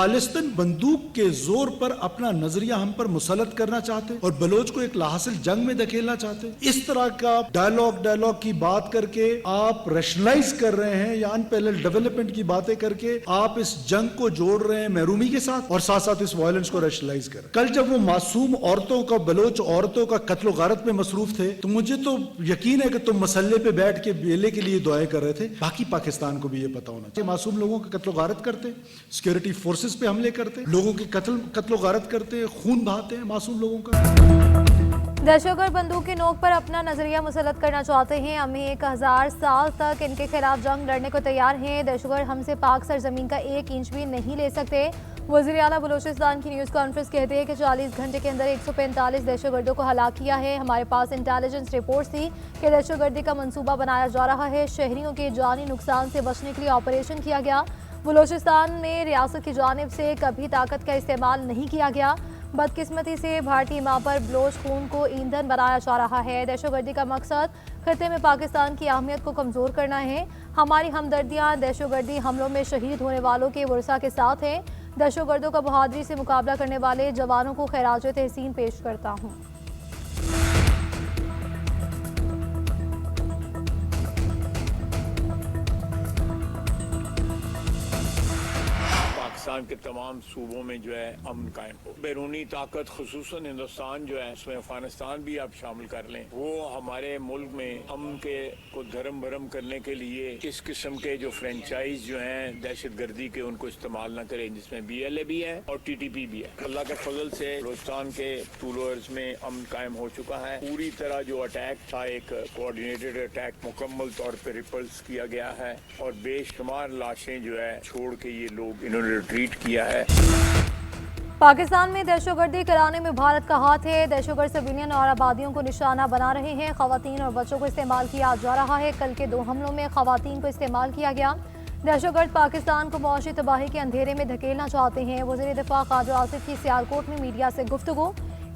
खालिस्तान बंदूक के जोर पर अपना नजरिया हम पर मुसलत करना चाहते और बलोच को एक लाहासिल जंग में धकेलना चाहते। इस तरह का डायलॉग की बात करके आप रैशनलाइज कर रहे हैं या अनपैरेलल्ड डेवलपमेंट की बातें करके आप इस जंग को जोड़ रहे हैं महरूमी के साथ और साथ साथ इस वायलेंस को रैशनलाइज कर। कल जब वो मासूम औरतों का, बलोच औरतों का कत्ल गारत में मसरूफ थे तो मुझे तो यकीन है कि तुम मसल्ले पे बैठ के बेले के लिए दुआएं कर रहे थे। बाकी पाकिस्तान को भी ये पता होना चाहिए, मासूम लोगों का कत्ल गारत करते, सिक्योरिटी फोर्सेस पे हमले करते, लोगों की कत्ल गारत करते, खून बहाते हैं मासूम लोगों का। दहशतगर्द बंदूक की नोक पर अपना नजरिया मुसलत करना चाहते हैं। हम 1000 साल तक इनके खिलाफ जंग लड़ने को तैयार हैं। दहशतगर्द हमसे पाक सरजमीन का 1 इंच भी नहीं ले सकते। वज़ीर आला बलूचिस्तान की न्यूज़ कॉन्फ्रेंस कहते हैं कि 40 घंटे के अंदर 145 दहशतगर्दों को हलाक किया है। हमारे पास इंटेलिजेंस रिपोर्ट थी कि दहशतगर्दी का मंसूबा बनाया जा रहा है। शहरियों के जानी नुकसान से बचने के लिए ऑपरेशन किया गया। बलूचिस्तान में रियासत की जानिब से कभी ताकत का इस्तेमाल नहीं किया गया। बदकिस्मती से भारतीय माँ पर बलोच खून को ईंधन बनाया जा रहा है। दहशतगर्दी का मकसद खित्ते में पाकिस्तान की अहमियत को कमज़ोर करना है। हमारी हमदर्दियाँ दहशतगर्दी हमलों में शहीद होने वालों के वर्सा के साथ हैं। दहशतगर्दों का बहादुरी से मुकाबला करने वाले जवानों को खैराज तहसीन पेश करता हूँ। पाकिस्तान के तमाम सूबों में जो है अमन कायम हो। बैरूनी ताकत खुसूसन हिंदुस्तान जो है उसमें अफगानिस्तान भी आप शामिल कर लें, वो हमारे मुल्क में अमन के को धर्म भरम करने के लिए इस किस्म के जो फ्रेंचाइज जो हैं दहशत गर्दी के उनको इस्तेमाल न करें, जिसमें BLA भी है और TTP भी है। अल्लाह के फजल से बलूचिस्तान के टूल अर्ज में अमन कायम हो चुका है। पूरी तरह जो अटैक था एक कोऑर्डिनेटेड अटैक मुकम्मल तौर पर रिपल्स किया गया है और बेशुमार लाशें जो है छोड़ के ये लोग इन्होंने रिट्रीट किया है। पाकिस्तान में दहशतगर्दी कराने में भारत का हाथ है। दहशतगर्द सिविलियन और आबादियों को निशाना बना रहे हैं। खवातीन और बच्चों को इस्तेमाल किया जा रहा है। कल के 2 हमलों में खवातीन को इस्तेमाल किया गया। दहशतगर्द पाकिस्तान को मुआशी तबाही के अंधेरे में धकेलना चाहते हैं। वज़ीर दिफा क़ादर आसिफ की सियालकोट में मीडिया से गुफ्तगू,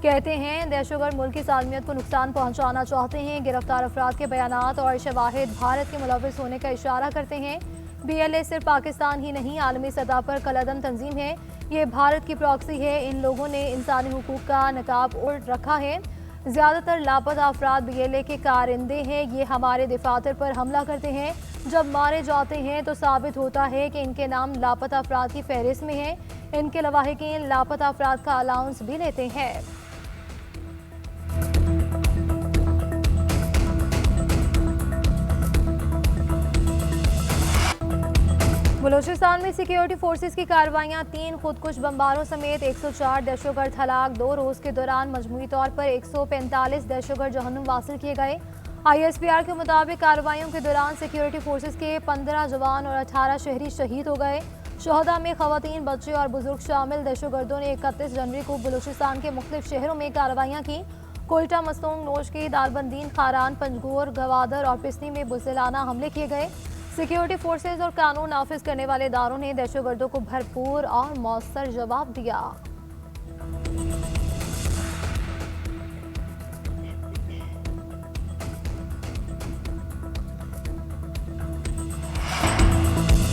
कहते हैं दहशतगर्द मुल्क की सालमियत को नुकसान पहुँचाना चाहते हैं। गिरफ्तार अफराद के बयानात और शवाहिद भारत के मुलव्विस होने का इशारा करते हैं। BLA सिर्फ पाकिस्तान ही नहीं आलमी सतह पर कलअदम तंजीम है। ये भारत की प्रॉक्सी है। इन लोगों ने इंसानी हुकूक का नकाब ओढ़ रखा है। ज़्यादातर लापता अफराद BLA के कारिंदे हैं। ये हमारे दफातर पर हमला करते हैं। जब मारे जाते हैं तो साबित होता है कि इनके नाम लापता अफराद की फहरिस्त में है। इनके लवाहिकीन लापता अफराद का अलाउंस भी लेते हैं। बलूचिस्तान में सिक्योरिटी फोर्सेस की कार्रवाइयाँ 3 खुदकुश बमबारों समेत 104 दहशतगर्द हलाक। 2 रोज़ के दौरान मजमूई तौर पर 145 दहशतगर्द जहन्नुम वासिल किए गए। ISPR के मुताबिक कार्रवाइयों के दौरान सिक्योरिटी फोर्सेस के 15 जवान और 18 शहरी शहीद हो गए। शहदा में खवातीन, बच्चे और बुजुर्ग शामिल। दहशतगर्दों ने 31 जनवरी को बलूचिस्तान के मुख्तलिफ शहरों में कार्रवाइयाँ की। कोयटा, मस्तूंग, नोशकी, दालबंदीन, खारान, पंजगोर, गवादर और पिस्नी में बुज़दिलाना हमले किए गए। सिक्योरिटी फोर्सेज और कानून नाफिज करने वाले इदारों ने दहशतगर्दों को भरपूर और मौसर जवाब दिया।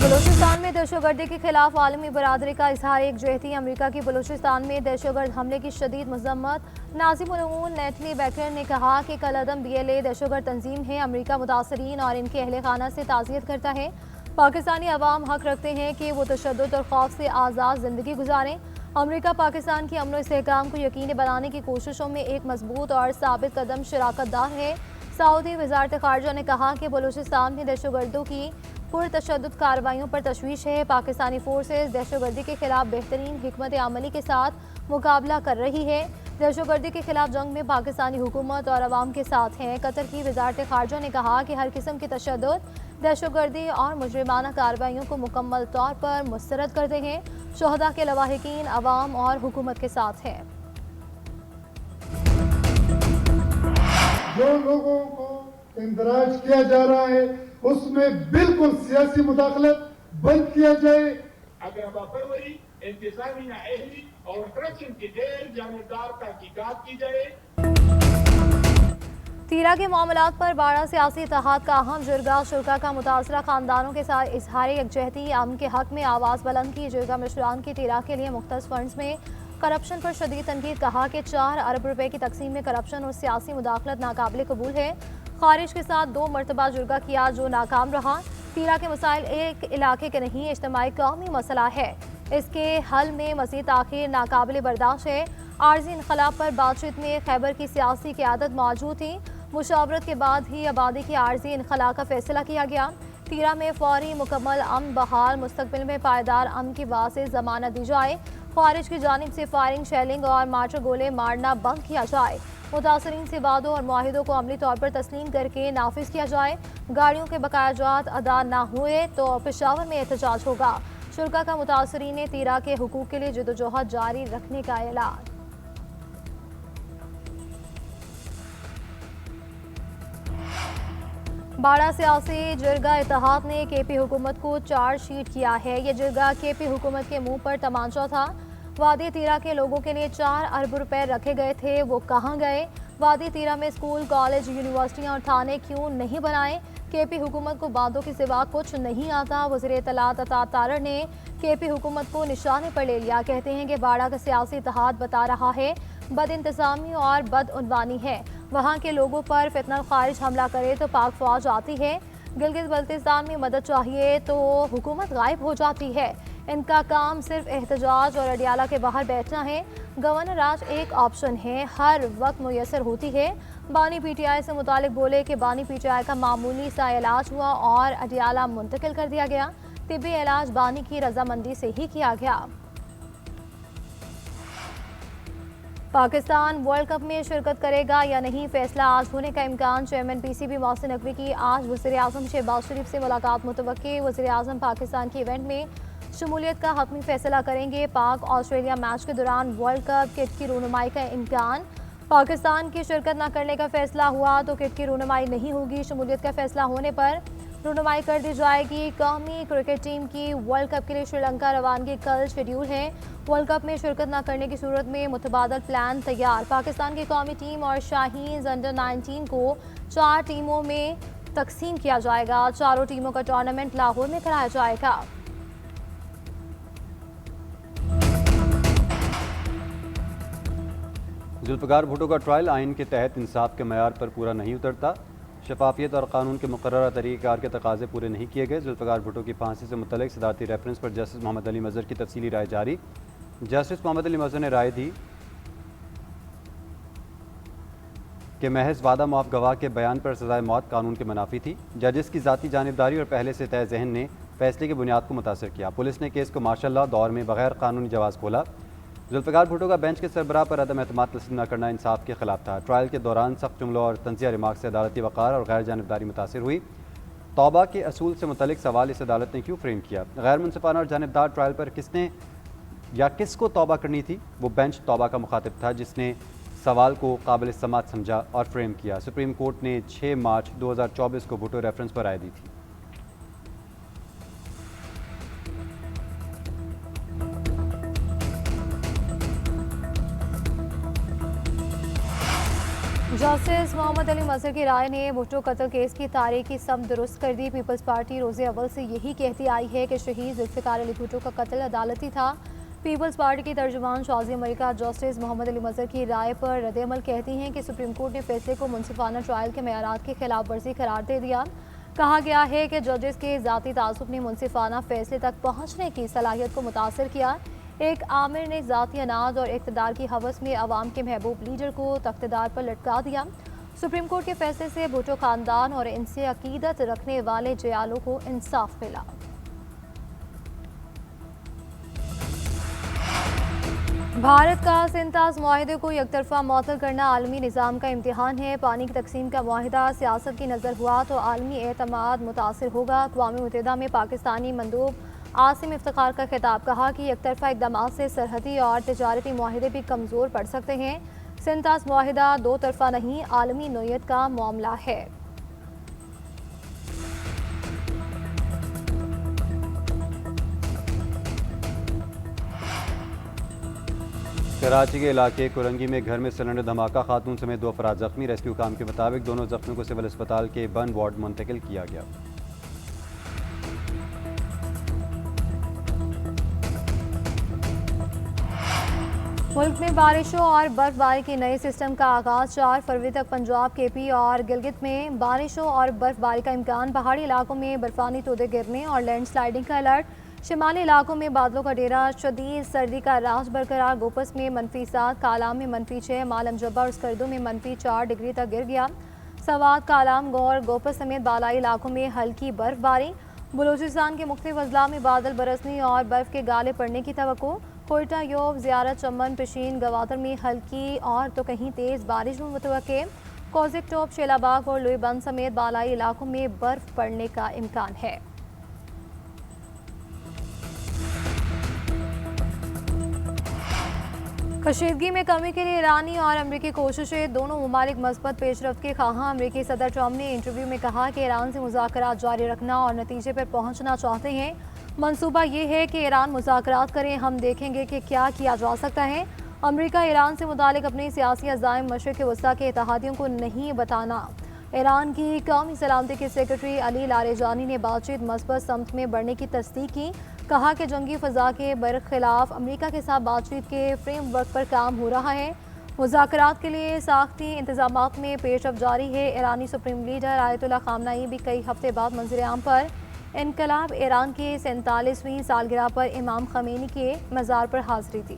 बलूचिस्तान में दहशतगर्दी के खिलाफ आलमी बरादरी का इजहार एकजुहती। अमरीका की बलूचिस्तान में दहशतगर्द हमले की शदीद मजम्मत। नाज़िम-उल-उमूर नेथली बैकर ने कहा कि कलअदम BLA दहशतगर्द तंजीम है। अमरीका मुतासरीन और इनके अहले खाना से ताज़ियत करता है। पाकिस्तानी अवाम हक रखते हैं कि वो तशद्दुद और खौफ से आज़ाद ज़िंदगी गुजारें। अमरीका पाकिस्तान की अमन और इस्तेहकाम को यकीनी बनाने की कोशिशों में एक मजबूत और साबित कदम शराकतदार है। सऊदी वज़ारत ख़ारजा ने कहा कि बलूचिस्तान में दहशतगर्दों की पुरतशद्दुद कार्रवाइयों पर तशवीश है। पाकिस्तानी फोर्सेज दहशतगर्दी के खिलाफ बेहतरीन हिकमत अमली के साथ मुकाबला कर रही है। दहशतगर्दी के खिलाफ जंग में पाकिस्तानी हुकूमत और अवाम के साथ हैं। कतर की वज़ारत ख़ारजा ने कहा कि हर किस्म की तशद्दुद, दहशतगर्दी और मुजरिमाना कार्रवाइयों को मुकम्मल तौर पर मुस्तरद करते हैं। शहदा के लवाहिकीन अवाम और हुकूमत के साथ हैं। जो लोगों को इंदराज किया जा रहा है उसमें बिल्कुल सियासी मुदाखलत बंद किया जाए। अगर फरवरी इंतजामिया अहली और करप्शन की गैर जानबदार तहकीकात की जाए। तीरा के मामलात पर बाड़ा सियासी इत्तेहाद का अहम जिरगा शुरा का मुतासरा खानदानों के साथ इजहार यकजहती अमन के हक में आवाज़ बुलंद की। जिरगा मिश्रान की तीरा के लिए मुख्तस फंड्स में करप्शन पर शदीद तनकीद। कहा कि 4 अरब रुपए की तकसीम में करप्शन और सियासी मुदाखलत नाकाबिल कबूल है। खारिज के साथ 2 मरतबा जुर्गा किया जो नाकाम रहा। तीरा के मसाइल एक इलाके के नहीं इज्तिमाई कौमी मसला है। इसके हल में मज़ीद ताख़ीर नाकाबिल बर्दाश्त है। आर्जी इनकलाब पर बातचीत में खैबर की सियासी क़यादत मौजूद थी। मुशावरत के बाद ही आबादी के आर्जी इनखला का फैसला किया गया। तीरा में फौरी मुकम्मल अमन बहाल, मुस्तकबिल में पायदार अमन की वाज़ेह ज़मानत दी जाए। खारिज की जानिब से फायरिंग, शेलिंग और मार्टर गोले मारना बंद किया जाए। मुतासरीन से वादों और मुआहिदों को अमली तौर पर तस्लीम करके नाफिज किया जाए। गाड़ियों के बकायाजात अदा न हुए तो पेशावर में एहतजाज होगा। शुरा का मुतासरीन ने तीरा के हुकूक के लिए जदोजहद जारी रखने का ऐलान। बाड़ा सियासी जिरगा इत्तेहाद ने केपी हुकूमत को चार्जशीट किया है। ये जिरगा केपी हुकूमत के मुंह पर तमांचा था। वादी तीरा के लोगों के लिए 4 अरब रुपए रखे गए थे, वो कहाँ गए? वादी तीरा में स्कूल, कॉलेज, यूनिवर्सिटियां और थाने क्यों नहीं बनाए? केपी हुकूमत को बातों के सिवा कुछ नहीं आता। वज़ीर इत्तलात अता तारड़ ने केपी हुकूमत को निशाने पर ले लिया। कहते हैं कि बाड़ा का सियासी इत्तेहाद बता रहा है बद इंतज़ामी और बदउनवानी है। वहाँ के लोगों पर फितना खारिज हमला करे तो पाक फौज आती है। गिलगित बल्तिस्तान में मदद चाहिए तो हुकूमत गायब हो जाती है। इनका काम सिर्फ एहतजाज और अडियाला के बाहर बैठना है। गवर्नर राज एक ऑप्शन है, हर वक्त मुयसर होती है। बानी पीटीआई से मुतालिक बोले कि बानी पीटीआई का मामूली सा इलाज हुआ और अडियाला मुंतकिल कर दिया गया। तिब्बी इलाज बानी की रजामंदी से ही किया गया। पाकिस्तान वर्ल्ड कप में शिरकत करेगा या नहीं, फैसला आज होने का इम्कान। चेयरमैन पीसीबी मोहसिन नकवी की आज वज़ीर आज़म शहबाज शरीफ से मुलाकात मुतवक्की। वज़ीर आज़म पाकिस्तान के इवेंट में शमूलियत का हतमी फैसला करेंगे। पाक ऑस्ट्रेलिया मैच के दौरान वर्ल्ड कप किट की रूनुमाई का इम्कान। पाकिस्तान की शिरकत न करने का फैसला हुआ तो किट की रूनुमाई नहीं होगी। शमूलियत का फैसला होने पर रूनुमाई कर दी जाएगी। कौमी क्रिकेट टीम की वर्ल्ड कप के लिए श्रीलंका रवानगी कल शेड्यूल है। वर्ल्ड कप में शिरकत न करने की सूरत में मुतबादल प्लान तैयार। पाकिस्तान की कौमी टीम और शाहीन अंडर 19 को 4 टीमों में तकसीम किया जाएगा। चारों टीमों का टूर्नामेंट लाहौर में कराया जाएगा। जुल्फ़िकार भुट्टो का ट्रायल आइन के तहत इंसाफ के मयार पर पूरा नहीं उतरता। शफाफियत और कानून के मुकर्रर तरीक़ाकार के तकाज़े पूरे नहीं किए गए। जुल्फ़िकार भुट्टो की फांसी से मुतल्लिक़ सदारती रेफरेंस पर जस्टिस मोहम्मद अली मज़हर की तफसीली राय जारी। जस्टिस मोहम्मद अली मज़हर ने राय दी कि महज वादा मुआफ़ गवाह के बयान पर सज़ाए मौत कानून के मुनाफी थी। जजेस की ज़ाती जानिबदारी और पहले से तय ज़हन ने फैसले की बुनियाद को मुतासर किया। पुलिस ने केस को मार्शल लॉ दौर में बगैर कानूनी जवाज़ खोला। जुल्फ़िकार भुट्टो का बेंच के सरबराह पर अदम एतमाद तस्लीम न करना इंसाफ के खिलाफ था। ट्रायल के दौरान सख्त जुमलों और तंज़िया रिमार्क से अदालती वक़ार और गैर जानिबदारी मुतासिर हुई। तौबा के असूल से मुतल्लिक़ सवाल इस अदालत ने क्यों फ्रेम किया? गैर मुनसिफाना और जानिबदार ट्रायल पर किसने या किसको तौबा करनी थी? वो बेंच तौबा का मुखातिब था जिसने सवाल को काबिल समात समझा और फ्रेम किया। सुप्रीम कोर्ट ने 6 मार्च 2024 को भुट्टो रेफरेंस पर राय दी थी। जस्टिस मोहम्मद अली मज़हर की राय ने भुट्टो कत्ल केस की तारीख की सम दुरुस्त कर दी। पीपल्स पार्टी रोज़े अव्वल से यही कहती आई है कि शहीद जुल्फ़िकार अली भुट्टो का कत्ल अदालती था। पीपल्स पार्टी की तर्जुमान शाज़िया मलिका जस्टिस मोहम्मद अली मज़हर की राय पर रद्द-ए-अमल कहती हैं कि सुप्रीम कोर्ट ने फैसले को मुनसिफाना ट्रायल के मयारात की खिलाफ वर्जी करार दे दिया। कहा गया है कि जजेस के ज़ाती तासुब ने मुनसिफाना फैसले तक पहुँचने की सलाहियत को मुतासर किया। एक आमिर ने ज़ाती अनाज और इक़्तिदार की हवस में अवाम के महबूब लीडर को तख्तेदार पर लटका दिया। सुप्रीम कोर्ट के फैसले से भुट्टो खानदान और इनसे अकीदत रखने वाले जयालों को इंसाफ मिला। भारत का सिंताज मुआहिदे को यकतरफा मुअत्तल करना आलमी निज़ाम का इम्तिहान है। पानी की तकसीम का मुआहिदा सियासत की नज़र हुआ तो आलमी एतमाद मुतासिर होगा। अक़वाम मुत्तहिदा में पाकिस्तानी मंदूब आसिम इफ्तिखार का खिताब। कहा कि यकतरफा इक़दामात से सरहदी और तिजारती मुआहिदे भी कमज़ोर पड़ सकते हैं। सिंताज मुआहिदा दो तरफा नहीं, आलमी नोयत का मामला है। कराची के इलाके कुरंगी में घर में सिलेंडर धमाका, खातून समेत 2 अफराद जख्मी। रेस्क्यू काम के मुताबिक दोनों जख्मियों को सिविल अस्पताल के बर्न वार्ड मुंतकिल किया गया। मुल्क में बारिशों और बर्फबारी के नए सिस्टम का आगाज 4 फरवरी तक। पंजाब, केपी और गिलगित में बारिशों और बर्फबारी का इम्कान। पहाड़ी इलाकों में बर्फानी तोदे गिरने और लैंडस्लाइडिंग का अलर्ट। शिमाली इलाकों में बादलों का डेरा, शदीद सर्दी का राज बरकरार। गोपस में -7, कालाम में -6, मालम जब्बा और स्कर्दू में -4 डिग्री तक गिर गया। सवात, कालाम, गौर, गोपस समेत बालाई इलाकों में हल्की बर्फबारी। बलूचिस्तान के मुख्तलिफ अजला में बादल बरसने और बर्फ के गाले पड़ने की तवक्को। कोयटा, योब, ज़ियारत, चमन, पिशीन, गवादर में हल्की और तो कहीं तेज़ बारिश में मुतवक्के। कोज़िक टॉप, शेलाबाग और लुईबंद समेत बालाई इलाकों में बर्फ पड़ने का इम्कान है। कशीदगी में कमी के लिए ईरानी और अमरीकी कोशिशें। दोनों ममालिक मस्बत पेशरफ्त के ख्वाहां। अमरीकी सदर ट्रंप ने इंटरव्यू में कहा कि ईरान से मुज़ाकरात जारी रखना और नतीजे पर पहुंचना चाहते हैं। मंसूबा ये है कि ईरान मुज़ाकरात करें, हम देखेंगे कि क्या किया जा सकता है। अमरीका ईरान से मुतालिक अपने सियासी अज़ाइम मशरिक़ वस्ता के इत्तेहादियों को नहीं बताना। ईरान की कौमी सलामती के सेक्रेटरी अली लारेजानी ने बातचीत मस्बत समत में बढ़ने की तस्दीक की। कहा कि जंगी फ़ज़ा के बरखिलाफ अमरीका के साथ बातचीत के फ्रेमवर्क पर काम हो रहा है। मुज़ाकरात के लिए साख्ती इंतज़ामात में पेशरफ़्त जारी है। ईरानी सुप्रीम लीडर आयतुल्लाह ख़ामनेई भी कई हफ्ते बाद मंज़िल-ए-आम पर इनकलाब ईरान की 47वीं सालगिरह पर इमाम ख़मीनी के मज़ार पर हाज़िरी दी।